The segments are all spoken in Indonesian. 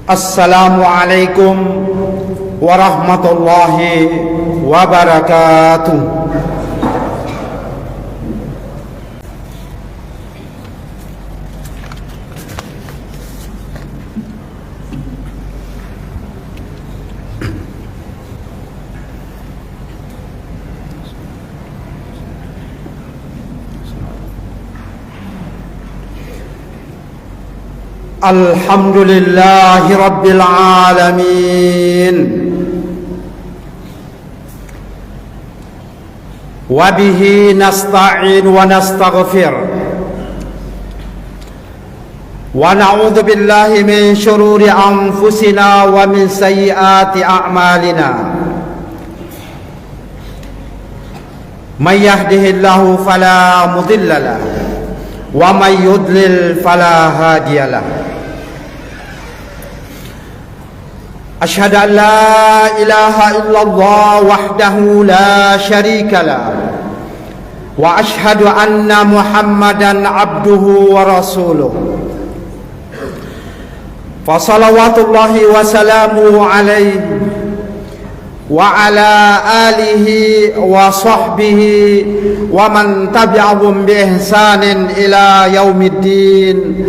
Assalamualaikum warahmatullahi wabarakatuh. Alhamdulillahi Rabbil Alamin. Wabihi nasta'in wa nastaghfir. Wa na'udhu billahi min syururi anfusina wa min sayyiati a'malina. Man yahdihillahu fala mudilla lahu wa man yudlil fala hadiyalah. Asyhadu an la ilaha illallah wahdahu la syarika lah wa asyhadu anna Muhammadan abduhu wa rasuluh. Fa salawatullahi wa salamuhu alaihi wa ala alihi wa sahbihi wa man tabi'ahum bi ihsanin ila yaumiddin.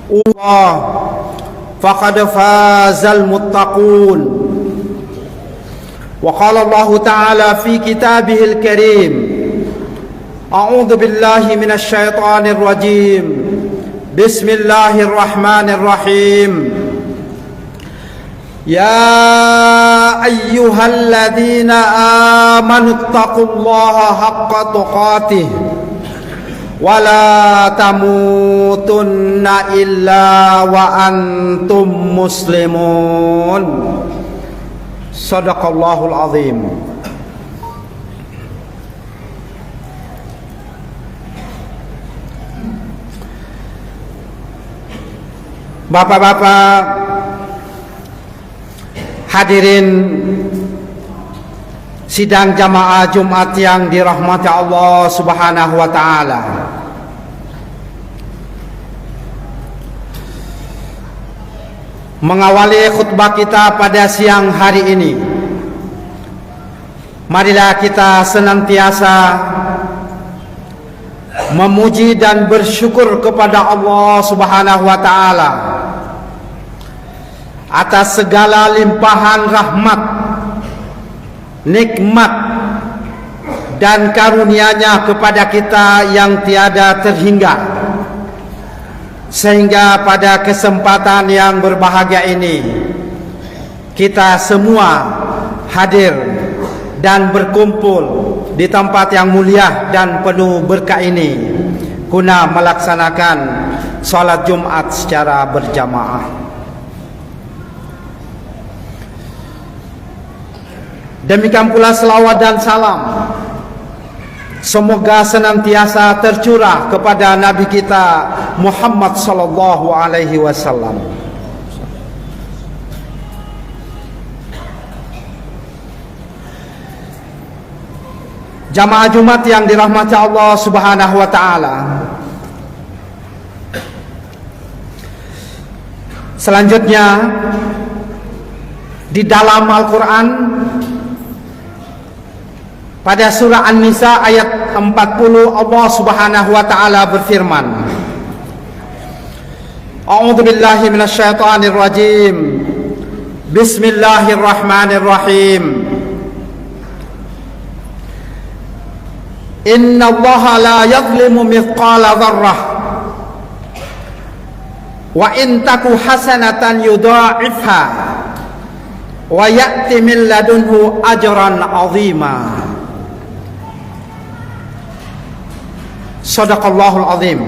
Allah faqad fazal muttaqun. Wa qala Allah ta'ala fi kitabihil karim, a'udzu billahi minasy syaithanir rajim. Bismillahirrahmanirrahim. Ya ayyuhalladzina amanu taqullaha haqqa tuqatih wa la tamutunna illa wa antum muslimun. Shadaqallahul azim. Bapak-bapak, hadirin sidang jamaah Jumat yang dirahmati Allah Subhanahu wa taala. Mengawali khutbah kita pada siang hari ini, marilah kita senantiasa memuji dan bersyukur kepada Allah Subhanahu wa taala atas segala limpahan rahmat, nikmat dan karunia-Nya kepada kita yang tiada terhingga, sehingga pada kesempatan yang berbahagia ini kita semua hadir dan berkumpul di tempat yang mulia dan penuh berkah ini guna melaksanakan salat Jumat secara berjamaah. Demikian pula selawat dan salam semoga senantiasa tercurah kepada Nabi kita Muhammad sallallahu alaihi wasallam. Jamaah Jumat yang dirahmati Allah Subhanahu wa taala. Selanjutnya di dalam Al-Qur'an pada surah An-Nisa ayat 40 Allah Subhanahu wa taala berfirman, A'udzu billahi minasyaitonir rajim. Bismillahirrahmanirrahim. Innallaha la yadhlimu mithqala dzarrah wa in taku hasanatan yudha'ifha wa ya'ti min ladunhu ajran 'azima. Shadaqallahul azim.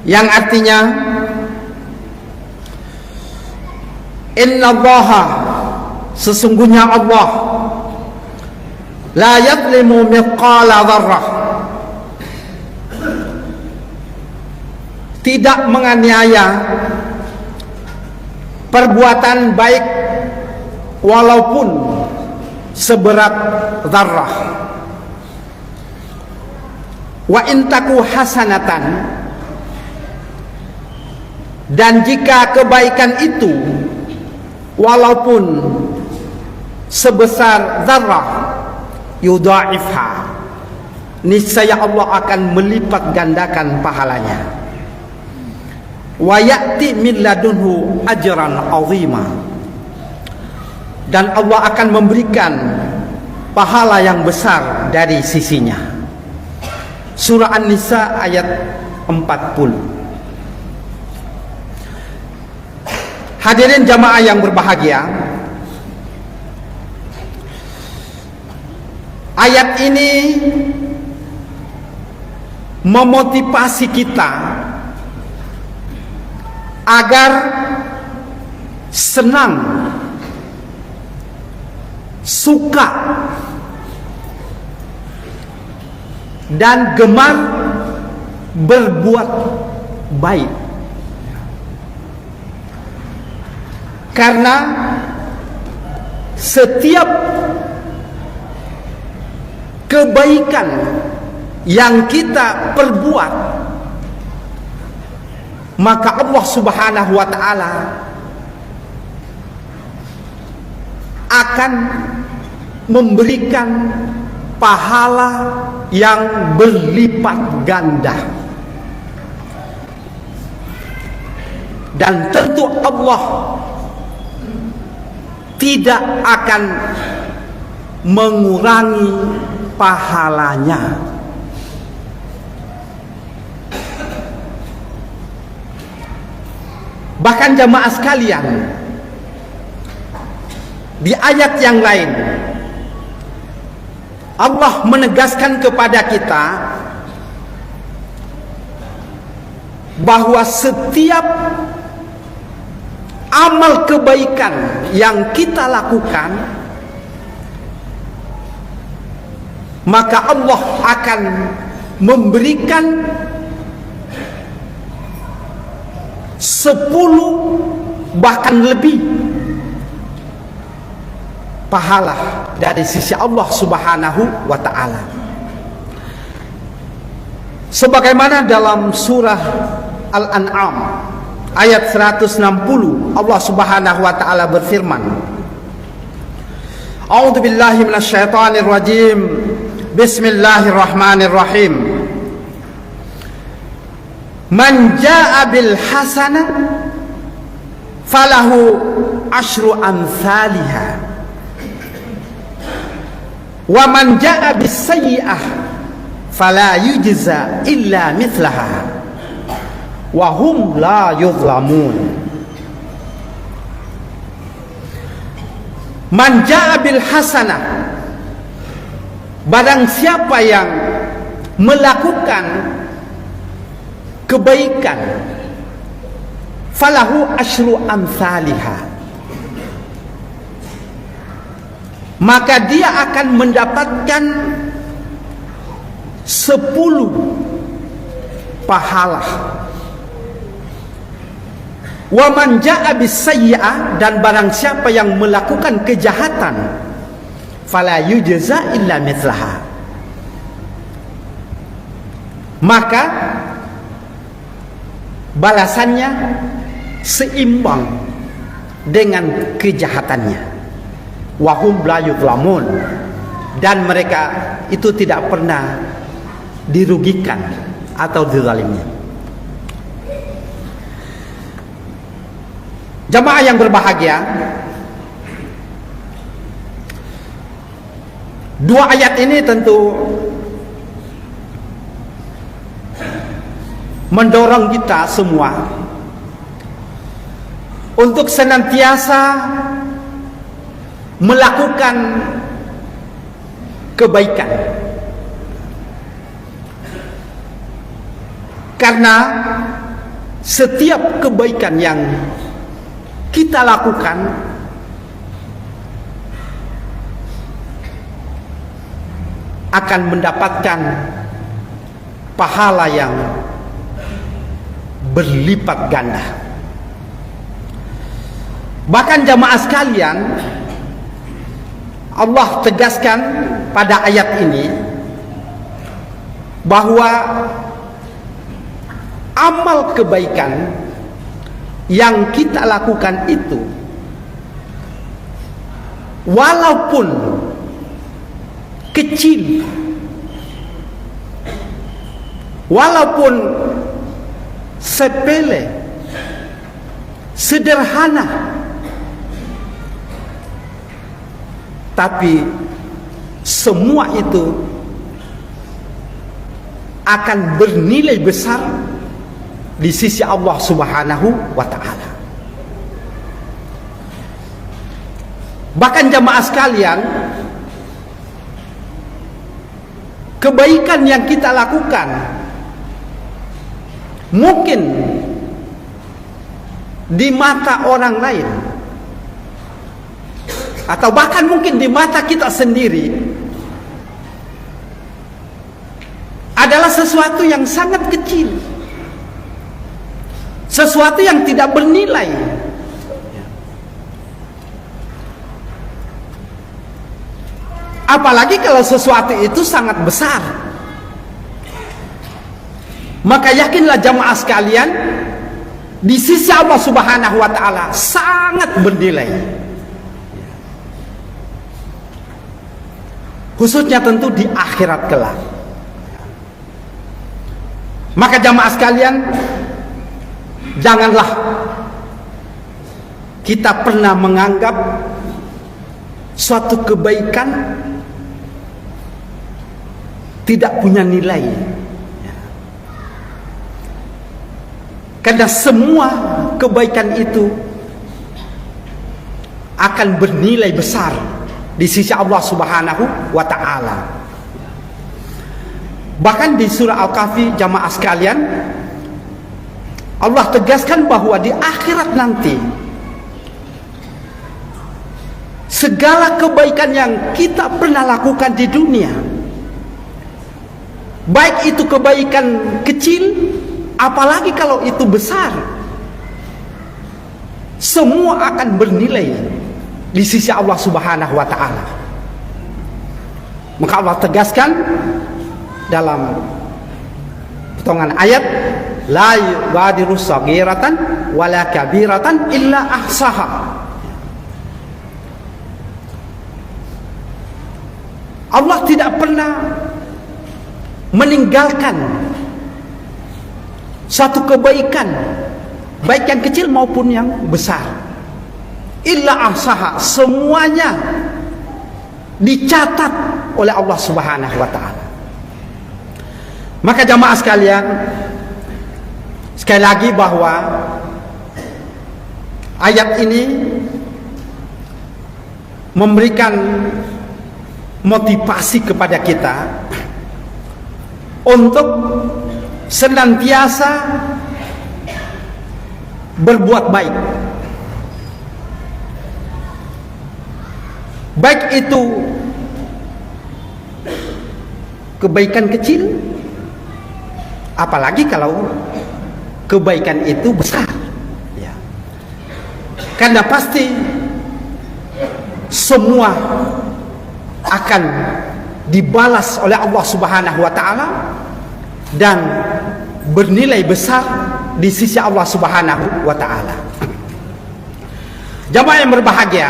Yang artinya, innallaha, sesungguhnya Allah, la yadlimu mithqala dzarrah, tidak menganiaya perbuatan baik walaupun seberat zarrah. Wa intaku hasanatan, dan jika kebaikan itu walaupun sebesar zarrah, yudha'ifha, niscaya Allah akan melipat gandakan pahalanya. Wa ya'ti min ladunhu ajran 'azima, dan Allah akan memberikan pahala yang besar dari sisinya. Surah An-Nisa ayat 40. Hadirin jamaah yang berbahagia, ayat ini memotivasi kita agar senang, suka, dan gemar berbuat baik. Karena setiap kebaikan yang kita perbuat, maka Allah Subhanahu wa ta'ala akan memberikan pahala yang berlipat ganda. Dan tentu Allah tidak akan mengurangi pahalanya. Bahkan jamaah sekalian, di ayat yang lain Allah menegaskan kepada kita bahwa setiap amal kebaikan yang kita lakukan, maka Allah akan memberikan 10 bahkan lebih pahala dari sisi Allah Subhanahu wa ta'ala. Sebagaimana dalam surah Al-An'am ayat 160, Allah Subhanahu wa ta'ala berfirman, A'udzu billahi minasyaitonir rajim. Bismillahirrahmanirrahim. Man jaa'a bil hasanah falahu asyru amsalihha. Wa man jaa'a bis sayyi'ah fala yujza illa mithlaha wa hum la yuzlamun. Man jaa'a bil hasanah, barang siapa yang melakukan kebaikan, falahu asyru amsalihha, maka dia akan mendapatkan 10 pahala. Wa man jaa'a bis sayyi'ah, dan barang siapa yang melakukan kejahatan, fala yujza illa mithlaha, maka balasannya seimbang dengan kejahatannya. Wahum la yuzlamun, dan mereka itu tidak pernah dirugikan atau dizalimi. Jamaah yang berbahagia, dua ayat ini tentu mendorong kita semua untuk senantiasa melakukan kebaikan, karena setiap kebaikan yang kita lakukan akan mendapatkan pahala yang berlipat ganda. Bahkan jamaah sekalian, Allah tegaskan pada ayat ini bahwa amal kebaikan yang kita lakukan itu, walaupun kecil, walaupun sepele, sederhana, tapi semua itu akan bernilai besar di sisi Allah Subhanahu wa ta'ala. Bahkan jamaah sekalian, kebaikan yang kita lakukan mungkin di mata orang lain, atau bahkan mungkin di mata kita sendiri, adalah sesuatu yang sangat kecil, sesuatu yang tidak bernilai. Apalagi kalau sesuatu itu sangat besar. Maka yakinlah jamaah sekalian, di sisi Allah Subhanahu wa ta'ala sangat bernilai. Khususnya tentu di akhirat kelak. Maka jamaah sekalian, janganlah kita pernah menganggap suatu kebaikan tidak punya nilai. Karena semua kebaikan itu akan bernilai besar di sisi Allah Subhanahu wa ta'ala. Bahkan di surah Al-Kahfi, jamaah sekalian, Allah tegaskan bahwa di akhirat nanti segala kebaikan yang kita pernah lakukan di dunia, baik itu kebaikan kecil, apalagi kalau itu besar, semua akan bernilai di sisi Allah Subhanahu wa ta'ala. Maka Allah tegaskan dalam potongan ayat, la yubadiru saghiratan wala kabiratan illa ahsaha. Allah tidak pernah meninggalkan satu kebaikan, baik yang kecil maupun yang besar, illa ahsaha, semuanya dicatat oleh Allah Subhanahu wa ta'ala. Maka jamaah sekalian, sekali lagi bahwa ayat ini memberikan motivasi kepada kita untuk senantiasa berbuat baik, baik itu kebaikan kecil, apalagi kalau kebaikan itu besar, ya. Karena pasti semua akan dibalas oleh Allah Subhanahu wa ta'ala dan bernilai besar di sisi Allah Subhanahu wa ta'ala. Jamaah yang berbahagia,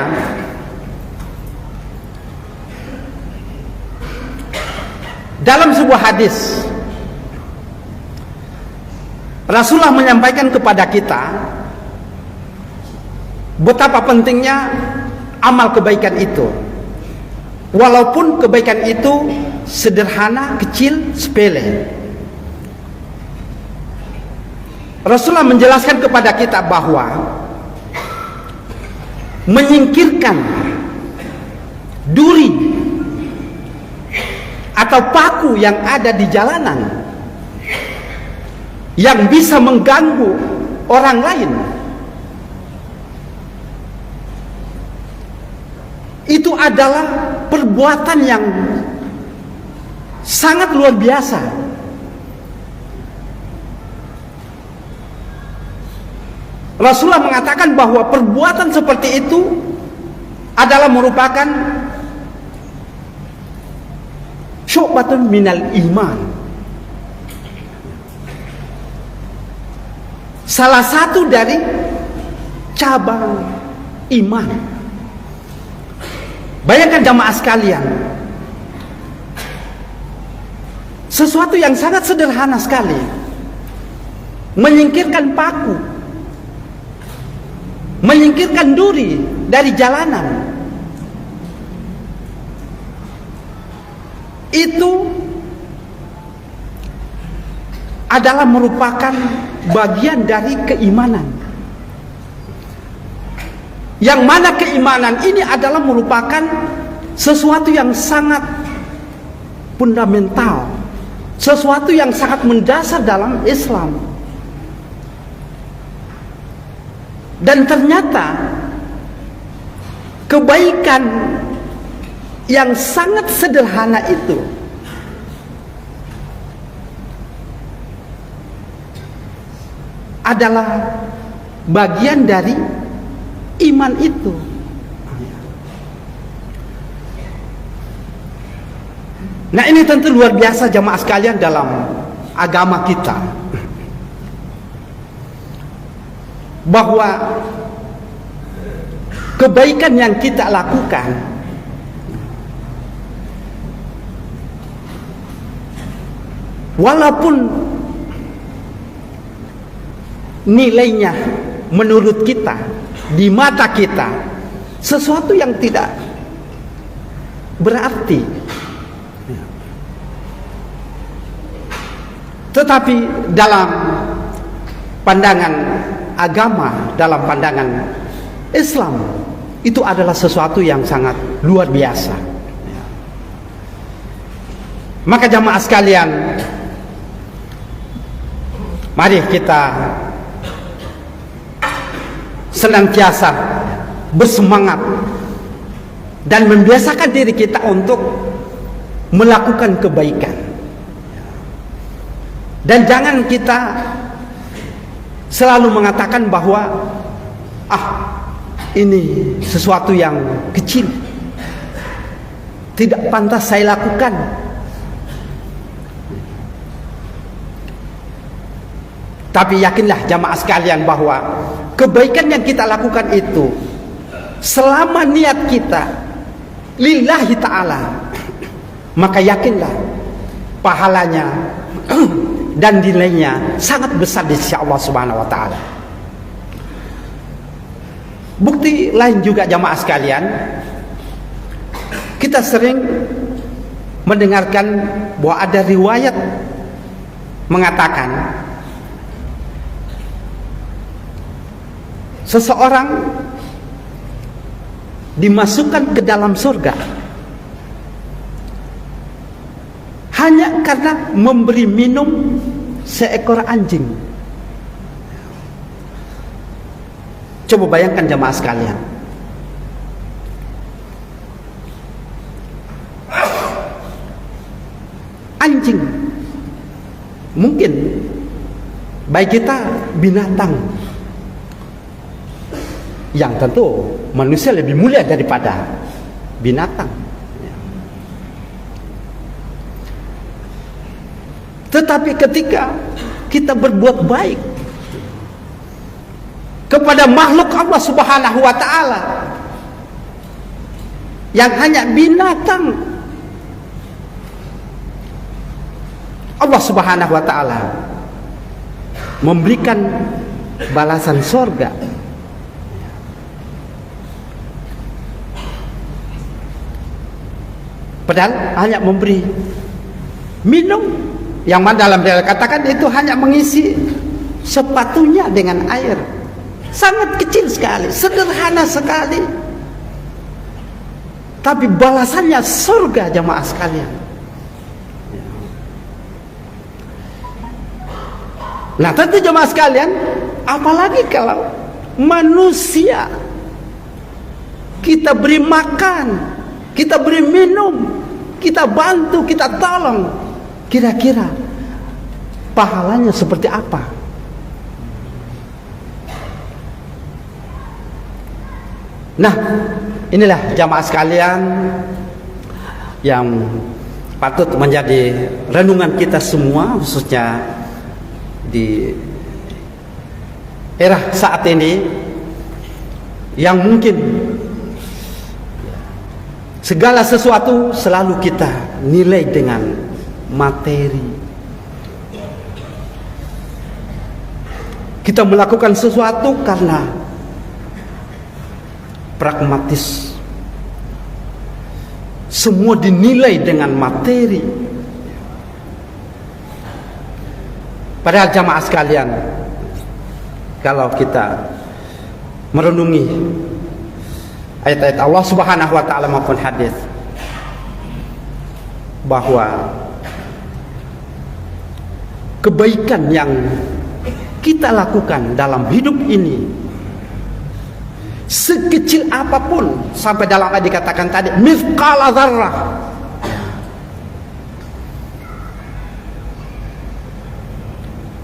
dalam sebuah hadis Rasulullah menyampaikan kepada kita betapa pentingnya amal kebaikan itu, walaupun kebaikan itu sederhana, kecil, sepele. Rasulullah menjelaskan kepada kita bahwa menyingkirkan duri atau paku yang ada di jalanan yang bisa mengganggu orang lain, itu adalah perbuatan yang sangat luar biasa. Rasulullah mengatakan bahwa perbuatan seperti itu adalah merupakan syu'batun minal iman, salah satu dari cabang iman. Bayangkan jamaah sekalian, sesuatu yang sangat sederhana sekali, menyingkirkan paku, menyingkirkan duri dari jalanan, itu adalah merupakan bagian dari keimanan. Yang mana keimanan ini adalah merupakan sesuatu yang sangat fundamental, sesuatu yang sangat mendasar dalam Islam. Dan ternyata kebaikan yang sangat sederhana itu adalah bagian dari iman itu. Nah, ini tentu luar biasa jamaah sekalian dalam agama kita, bahwa kebaikan yang kita lakukan walaupun nilainya menurut kita, di mata kita, sesuatu yang tidak berarti, tetapi dalam pandangan agama, dalam pandangan Islam, itu adalah sesuatu yang sangat luar biasa. Maka jamaah sekalian, mari kita senantiasa bersemangat dan membiasakan diri kita untuk melakukan kebaikan. Dan jangan kita selalu mengatakan bahwa ini sesuatu yang kecil, tidak pantas saya lakukan. Tapi yakinlah jamaah sekalian bahwa kebaikan yang kita lakukan itu, selama niat kita lillahi ta'ala, maka yakinlah pahalanya dan nilainya sangat besar di sisi Allah Subhanahu wa ta'ala. Bukti lain juga jamaah sekalian, kita sering mendengarkan bahwa ada riwayat mengatakan seseorang dimasukkan ke dalam surga hanya karena memberi minum seekor anjing. Coba bayangkan jamaah sekalian, anjing mungkin bagi kita binatang yang tentu manusia lebih mulia daripada binatang. Tetapi ketika kita berbuat baik kepada makhluk Allah Subhanahu wa ta'ala yang hanya binatang, Allah Subhanahu wa ta'ala memberikan balasan surga. Padahal hanya memberi minum, yang mana dalam dia katakan itu hanya mengisi sepatunya dengan air. Sangat kecil sekali, sederhana sekali, tapi balasannya surga jamaah sekalian. Nah tentu jamaah sekalian, apalagi kalau manusia kita beri makan, kita beri minum, kita bantu, kita tolong, kira-kira pahalanya seperti apa? Nah, inilah jamaah sekalian yang patut menjadi renungan kita semua, khususnya di era saat ini yang mungkin segala sesuatu selalu kita nilai dengan materi. Kita melakukan sesuatu karena pragmatis. Semua dinilai dengan materi. Padahal jamaah sekalian, kalau kita merenungi ayat-ayat Allah Subhanahu wa taala maupun hadis, bahwa kebaikan yang kita lakukan dalam hidup ini, sekecil apapun, sampai dalam ayat dikatakan tadi mithqala dzarrah,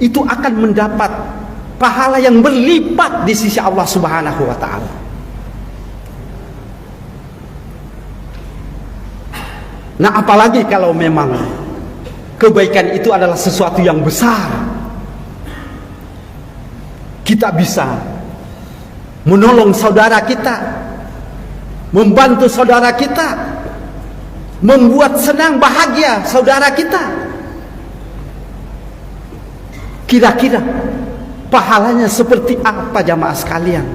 itu akan mendapat pahala yang berlipat di sisi Allah Subhanahu wa taala. Nah, apalagi kalau memang kebaikan itu adalah sesuatu yang besar. Kita bisa menolong saudara kita, membantu saudara kita, membuat senang bahagia saudara kita. Kira-kira pahalanya seperti apa jamaah sekalian?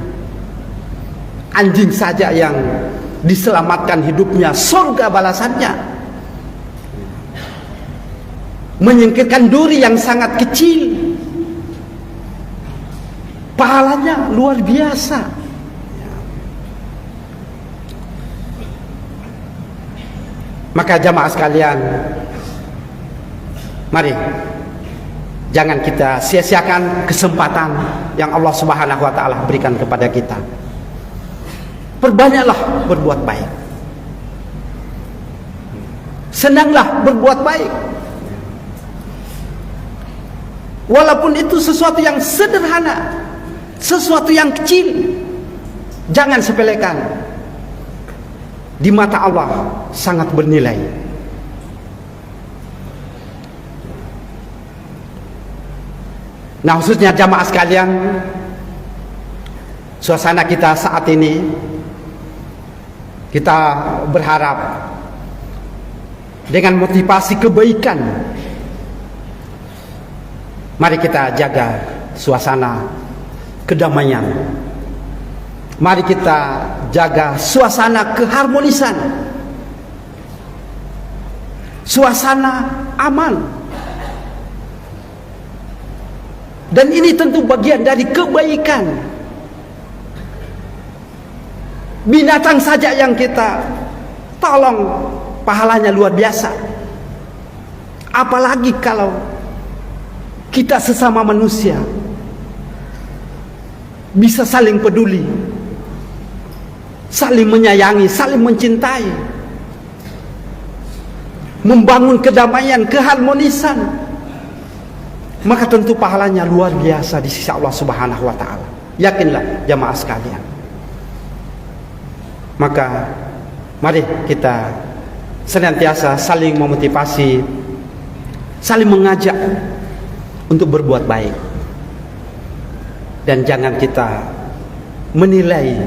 Anjing saja yang diselamatkan hidupnya, surga balasannya. Menyingkirkan duri yang sangat kecil, pahalanya luar biasa. Maka jamaah sekalian, mari jangan kita sia-siakan kesempatan yang Allah Subhanahu wa taala berikan kepada kita. Perbanyaklah berbuat baik. Senanglah berbuat baik. Walaupun itu sesuatu yang sederhana, sesuatu yang kecil, jangan sepelekan. Di mata Allah sangat bernilai. Nah, khususnya jamaah sekalian, suasana kita saat ini, kita berharap dengan motivasi kebaikan, mari kita jaga suasana kedamaian. Mari kita jaga suasana keharmonisan, suasana aman. Dan ini tentu bagian dari kebaikan. Binatang saja yang kita tolong, pahalanya luar biasa. Apalagi kalau kita sesama manusia bisa saling peduli, saling menyayangi, saling mencintai, membangun kedamaian, keharmonisan, maka tentu pahalanya luar biasa di sisi Allah Subhanahu wa taala. Yakinlah jamaah sekalian. Maka mari kita senantiasa saling memotivasi, saling mengajak untuk berbuat baik. Dan jangan kita menilai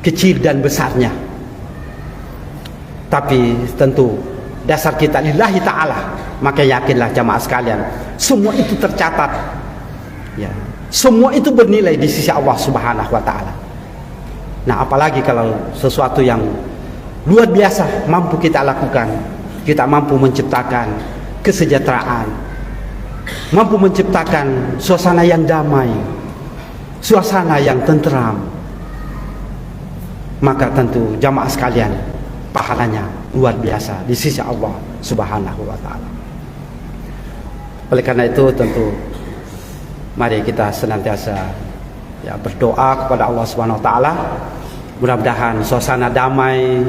kecil dan besarnya. Tapi tentu dasar kita lillahi ta'ala. Maka yakinlah jamaah sekalian, semua itu tercatat ya. Semua itu bernilai di sisi Allah Subhanahu wa ta'ala. Nah, apalagi kalau sesuatu yang luar biasa mampu kita lakukan, kita mampu menciptakan kesejahteraan, mampu menciptakan suasana yang damai, suasana yang tenteram, maka tentu jamaah sekalian pahalanya luar biasa di sisi Allah Subhanahu wa ta'ala. Oleh karena itu tentu mari kita senantiasa ya berdoa kepada Allah Subhanahu wa taala, mudah-mudahan suasana damai,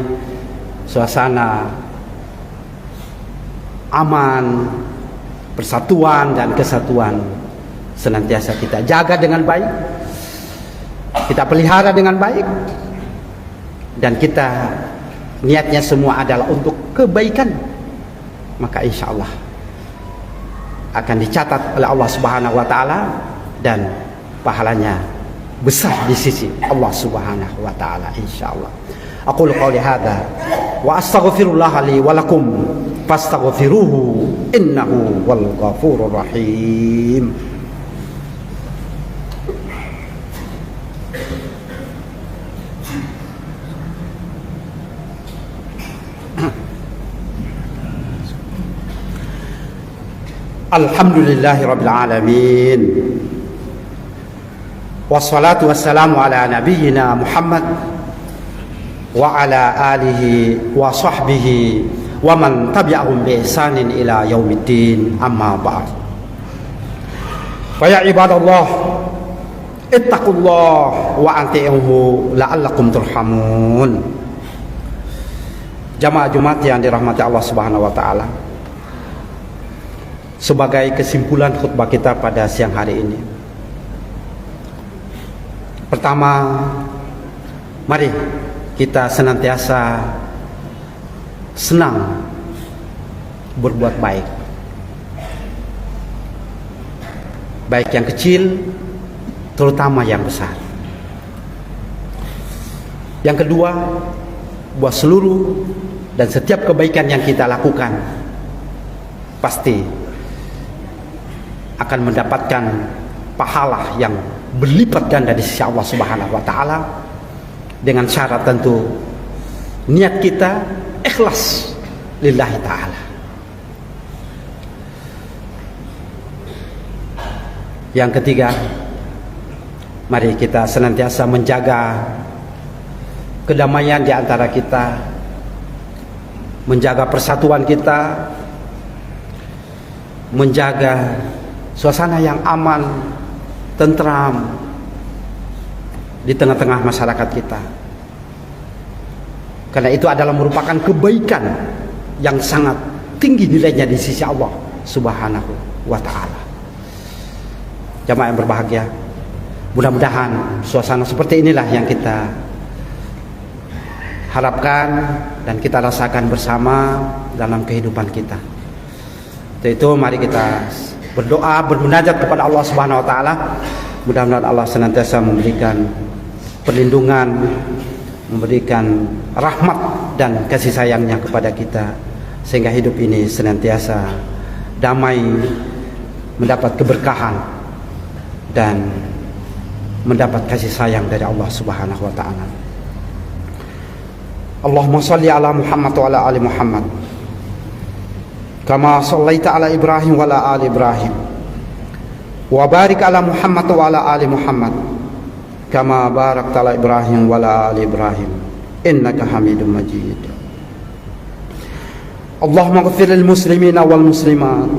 suasana aman, persatuan dan kesatuan senantiasa kita jaga dengan baik, kita pelihara dengan baik, dan kita niatnya semua adalah untuk kebaikan, maka insya Allah akan dicatat oleh Allah Subhanahu wa taala dan pahalanya besar di sisi Allah Subhanahu wa taala insyaallah. Aqulu qouli hadza wa astaghfirullah li wa lakum fastaghfiruhu innahu wal ghafurur rahim. Alhamdulillahi rabbil alamin. Wassalatu wassalamu ala nabiyyina Muhammad wa ala alihi wa sahbihi wa man tabi'ahum bi ihsanin ila yaumiddin, amma ba'd. Fa ya ibadallah ittaqullah wa ati'uhu la'allakum turhamun. Jamaah Jumat yang dirahmati Allah Subhanahu wa taala, sebagai kesimpulan khutbah kita pada siang hari ini, pertama, mari kita senantiasa senang berbuat baik, baik yang kecil terutama yang besar. Yang kedua, buat seluruh dan setiap kebaikan yang kita lakukan pasti akan mendapatkan pahala yang berlipat ganda di sisi Allah Subhanahu wa taala, dengan syarat tentu niat kita ikhlas lillahi taala. Yang ketiga, mari kita senantiasa menjaga kedamaian di antara kita, menjaga persatuan kita, menjaga suasana yang aman, tentram di tengah-tengah masyarakat kita. Karena itu adalah merupakan kebaikan yang sangat tinggi nilainya di sisi Allah Subhanahu wa taala. Jamaah yang berbahagia, mudah-mudahan suasana seperti inilah yang kita harapkan dan kita rasakan bersama dalam kehidupan kita. Untuk itu mari kita berdoa, bermunajat kepada Allah Subhanahu wa taala. Mudah-mudahan Allah senantiasa memberikan perlindungan, memberikan rahmat dan kasih sayangnya kepada kita, sehingga hidup ini senantiasa damai, mendapat keberkahan dan mendapat kasih sayang dari Allah Subhanahu wa taala. Allahumma shalli ala Muhammad wa ala ali Muhammad kama shallaita ala Ibrahim wa ala ali Ibrahim, wa barik ala Muhammad wa ala ali Muhammad kama barakta ala Ibrahim wa ala ali Ibrahim innaka Hamidum Majid. Allahumma ighfir lil muslimina wal muslimat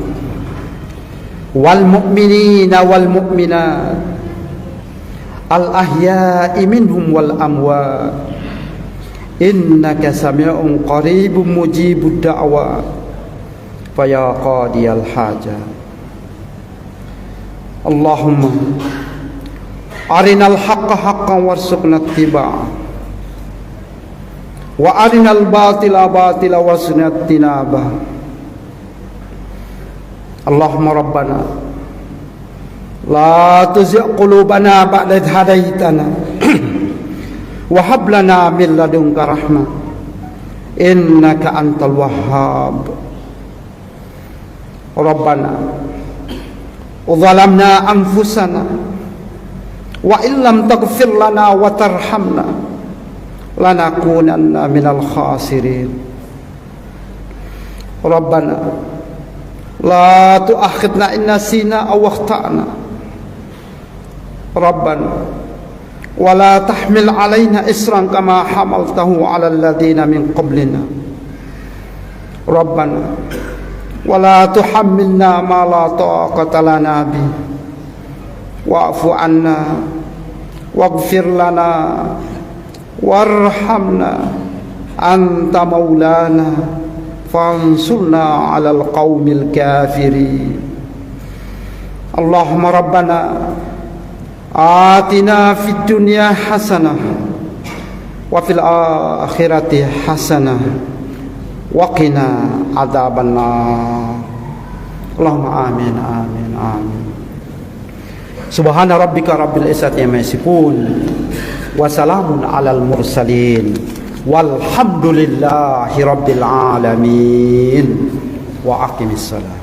wal mu'minina wal mu'minat al ahya'i minhum wal amwat innaka sami'un qaribun mujibud da'wat fa ya qadiyal hajat. Allahumma arinal haqqa haqqan warzuqna ittiba'ah wa arinal batila batila warzuqna ijtinabah. Allahumma rabbana la tuzigh qulubana ba'da idh hadaitana wa hab lana min ladunka rahmah innaka antal wahhab. Rabbana zalamna anfusana wa illam taghfir lana wa tarhamna lanakunanna minal khasirin. Rabbana la tu'akhidna in nasina aw akhtana. Rabbana wa la tahmil alaina isran kama hamaltahu ala alladhina min qablina. Rabbana wa la tuhammilna ma la taqata lana bi wa'fu anna waghfir lana warhamna anta maulana fansurna 'alal qaumil kafirin. Allahumma rabbana atina fid dunya hasanah wa fil akhirati hasanah wa qina adzabannar. Allahumma amin amin amin. Subhana rabbika rabbil izzati amma yasifun wa salamun alal mursalin walhamdulillahi rabbil alamin wa aqimis salat.